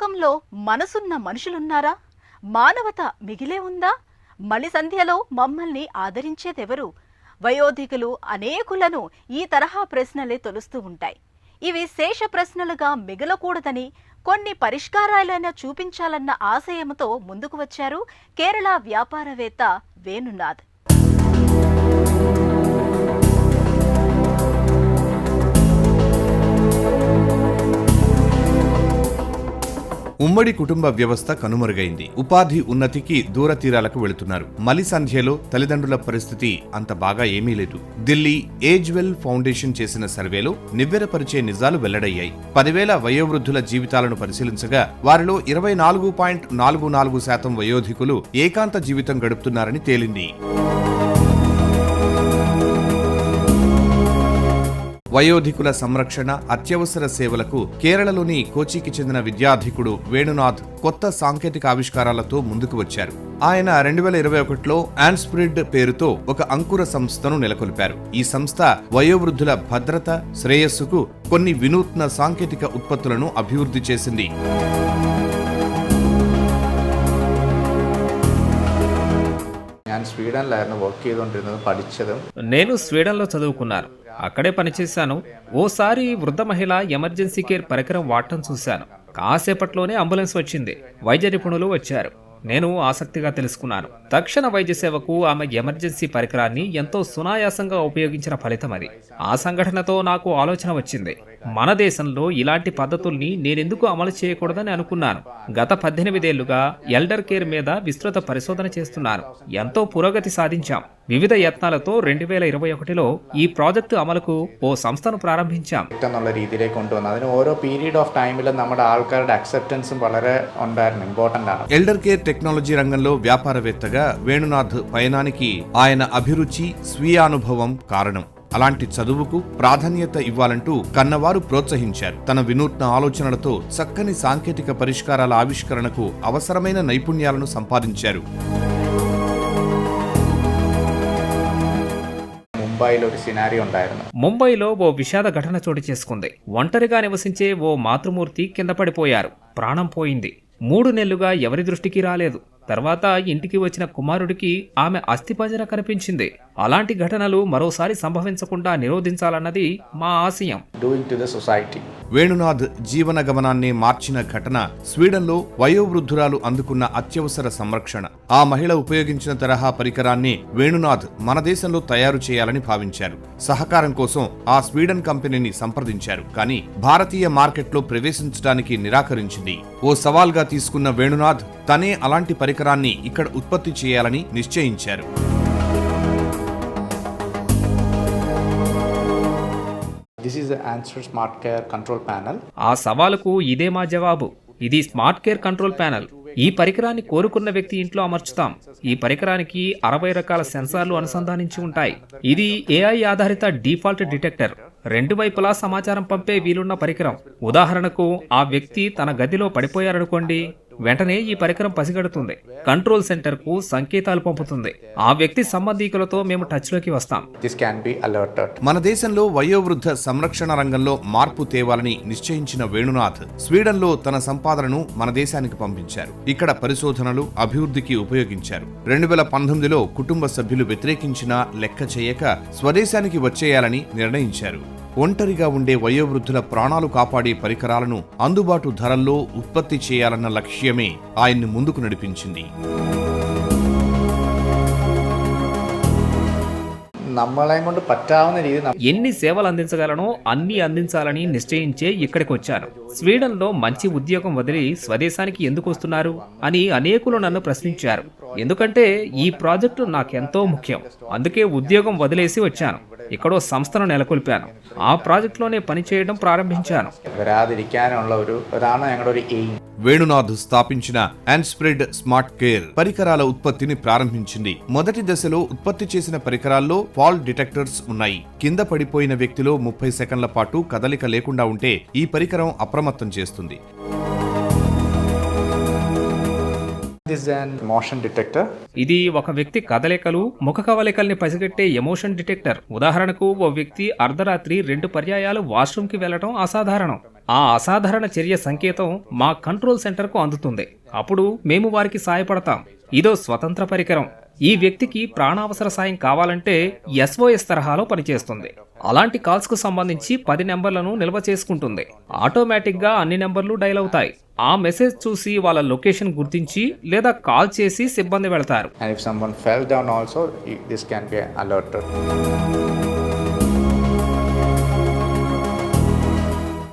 లోకంలో మనసున్న మనుషులున్నారా? మానవత మిగిలే ఉందా? మలి సంధ్యలో మమ్మల్ని ఆదరించేదెవరు? వయోధికులు అనేకులను ఈ తరహా ప్రశ్నలే తొలుస్తూ ఉంటాయి. ఇవి శేష ప్రశ్నలుగా మిగలకూడదని కొన్ని పరిష్కారాలైనా చూపించాలన్న ఆశయంతో ముందుకు వచ్చారు కేరళ వ్యాపారవేత్త వేణునాథ్. ఉమ్మడి కుటుంబ వ్యవస్థ కనుమరుగైంది. ఉపాధి ఉన్నతికి దూర తీరాలకు వెళుతున్నారు. మలి సంధ్యలో తల్లిదండ్రుల పరిస్థితి అంత బాగా ఏమీ లేదు. ఢిల్లీ ఏజ్వెల్ ఫౌండేషన్ చేసిన సర్వేలో నివ్వెరపరిచే నిజాలు వెల్లడయ్యాయి. 10,000 వయోవృద్ధుల జీవితాలను పరిశీలించగా వారిలో 24.44% వయోధికులు ఏకాంత జీవితం గడుపుతున్నారని తేలింది. వయోధికుల సంరక్షణ, అత్యవసర సేవలకు కేరళలోని కోచికి చెందిన విద్యాధికుడు వేణునాథ్ కొత్త సాంకేతిక ఆవిష్కారాలతో ముందుకు వచ్చారు. ఆయన 2021లో ఆన్స్ప్రిడ్ పేరుతో ఒక అంకుర సంస్థను నెలకొల్పారు. ఈ సంస్థ వయోవృద్ధుల భద్రత, శ్రేయస్సుకు కొన్ని వినూత్న సాంకేతిక ఉత్పత్తులను అభివృద్ధి చేసింది. నేను స్వీడన్లో చదువుకున్నాను. అక్కడే పనిచేశాను. ఓసారి వృద్ధ మహిళ ఎమర్జెన్సీ కేర్ పరికరం వాడటం చూశాను. కాసేపట్లోనే అంబులెన్స్ వచ్చింది. వైద్య నిపుణులు వచ్చారు. నేను ఆసక్తిగా తెలుసుకున్నాను. తక్షణ వైద్య సేవకు ఆమె ఎమర్జెన్సీ పరికరాన్ని ఎంతో సునాయాసంగా ఉపయోగించిన ఫలితం అది. ఆ సంఘటనతో నాకు ఆలోచన వచ్చింది. మన దేశంలో ఇలాంటి పద్ధతుల్ని నేనెందుకు అమలు చేయకూడదని అనుకున్నాను. గత 18 ఏళ్లుగా ఎల్డర్ కేర్ మీద విస్తృత పరిశోధన చేస్తున్నాను. ఎంతో పురోగతి సాధించాం. వివిధ యత్నాలతో 2021లో ఈ ప్రాజెక్టు అమలుకు ఓ సంస్థను ప్రారంభించాం. ഓരോ പീരീഡ് ഓഫ് ടൈമിൽ നമ്മുടെ ആൾക്കാരുടെ അക്സെപ്റ്റൻസും വളരെ ഉണ്ടായിരുന്നു, ഇമ്പോർട്ടന്റ് ആണ്. ఎల్డర్ కేర్ టెక్నాలజీ రంగంలో వ్యాపారవేత్తగా వేణునాథ్ పయనానికి ఆయన అభిరుచి, స్వీయానుభవం కారణం. అలాంటి చదువుకు ప్రాధాన్యత ఇవ్వాలంటూ కన్నవారు ప్రోత్సహించారు. తన వినూత్న ఆలోచనలతో చక్కని సాంకేతిక పరిష్కారాల ఆవిష్కరణకు అవసరమైన నైపుణ్యాలను సంపాదించారు. ముంబైలో ఓ విషాద ఘటన చోటు చేసుకుంది. ఒంటరిగా నివసించే ఓ మాతృమూర్తి కింద పడిపోయారు. ప్రాణం పోయింది. 3 నెలలుగా ఎవరి దృష్టికి రాలేదు. తర్వాత ఇంటికి వచ్చిన కుమారుడికి ఆమె అస్థిపంజర కనిపించింది. అలాంటి ఘటనలు మరోసారి సంభవించకుండా నిరోధించాలన్నది మా ఆశయం. వేణునాథ్ జీవన గమనాన్ని మార్చిన ఘటన స్వీడన్లో వయోవృద్ధురాలు అందుకున్న అత్యవసర సంరక్షణ. ఆ మహిళ ఉపయోగించిన తరహా పరికరాన్ని వేణునాథ్ మన దేశంలో తయారు చేయాలని భావించారు. సహకారం కోసం ఆ స్వీడన్ కంపెనీని సంప్రదించారు. కానీ భారతీయ మార్కెట్లో ప్రవేశించడానికి నిరాకరించింది. ఓ సవాల్గా తీసుకున్న వేణునాథ్ తనే అలాంటి పరికరాన్ని ఇక్కడ ఉత్పత్తి చేయాలని నిశ్చయించారు. ఆ సవాలుకు ఇదే మా జవాబు. ఇది స్మార్ట్ కేర్ కంట్రోల్ ప్యానెల్. ఈ పరికరాన్ని కోరుకున్న వ్యక్తి ఇంట్లో అమర్చుతాం. ఈ పరికరానికి 60 రకాల సెన్సార్లు అనుసంధానించి ఉంటాయి. ఇది AI ఆధారిత డిఫాల్ట్ డిటెక్టర్. 2 వైపులా సమాచారం పంపే వీలున్న పరికరం. ఉదాహరణకు ఆ వ్యక్తి తన గదిలో పడిపోయారనుకోండి, వెంటనే ఈ పరికరం పసిగడుతుంది. కంట్రోల్ సెంటర్ కు సంకేతాలు పంపుతుంది. ఆ వ్యక్తి సంబంధీకులతో మేము టచ్ లోకి వస్తాం. మన దేశంలో వయోవృద్ధ సంరక్షణ రంగంలో మార్పు తేవాలని నిశ్చయించిన వేణునాథ్ స్వీడన్లో తన సంపాదనను మన దేశానికి పంపించారు. ఇక్కడ పరిశోధనలు, అభివృద్ధికి ఉపయోగించారు. 2019లో కుటుంబ సభ్యులు వ్యతిరేకించినా లెక్క చేయక స్వదేశానికి వచ్చేయాలని నిర్ణయించారు. ఒంటరిగా ఉండే వయోవృద్ధుల ప్రాణాలు కాపాడే పరికరాలను అందుబాటు ధరల్లో ఉత్పత్తి చేయాలన్న లక్ష్యమే ఆయన్ని ముందుకు నడిపించింది. ఎన్ని సేవలు అందించగలనో అన్ని అందించాలని నిశ్చయించే ఇక్కడికి వచ్చాను. స్వీడన్లో మంచి ఉద్యోగం వదిలి స్వదేశానికి ఎందుకు వస్తున్నారు అని అనేకులు నన్ను ప్రశ్నించారు. ఎందుకంటే ఈ ప్రాజెక్టు నాకెంతో ముఖ్యం. అందుకే ఉద్యోగం వదిలేసి వచ్చాను. ఇక్కడో సంస్థను నెలకొల్పాను. ఆ ప్రాజెక్టులోనే పనిచేయడం ప్రారంభించాను. వేణునాథ్ స్థాపించిన ఆన్స్ప్రిడ్ స్మార్ట్ కేర్ పరికరాల ఉత్పత్తిని ప్రారంభించింది. మొదటి దశలో ఉత్పత్తి చేసిన పరికరాల్లో ఫాల్ డిటెక్టర్స్ ఉన్నాయి. కింద పడిపోయిన వ్యక్తిలో 30 సెకండ్ల పాటు కదలిక లేకుండా ఉంటే ఈ పరికరం అప్రమత్తం చేస్తుంది. ఇది ఒక వ్యక్తి కదలికలు, ముఖ కవలికల్ని పసిగట్టే ఎమోషన్ డిటెక్టర్. ఉదాహరణకు ఓ వ్యక్తి అర్ధరాత్రి 2 పర్యాయాలు వాష్రూమ్ కి వెళ్లడం అసాధారణం. ఆ అసాధారణ చర్య సంకేతం మా కంట్రోల్ సెంటర్కు అందుతుంది. అప్పుడు మేము వారికి సాయపడతాం. ఇదో స్వతంత్ర పరికరం. ఈ వ్యక్తికి ప్రాణావసర సాయం కావాలంటే SOS తరహాలో పనిచేస్తుంది. అలాంటి కాల్స్కు సంబంధించి 10 నెంబర్లను నిల్వ చేసుకుంటుంది. ఆటోమేటిక్గా అన్ని నెంబర్లు డైల్ అవుతాయి. ఆ మెసేజ్ చూసి వాళ్ళ లొకేషన్ గుర్తించి లేదా కాల్ చేసి సిబ్బంది వెళ్తారు. And if someone fell down also, this can be alerted.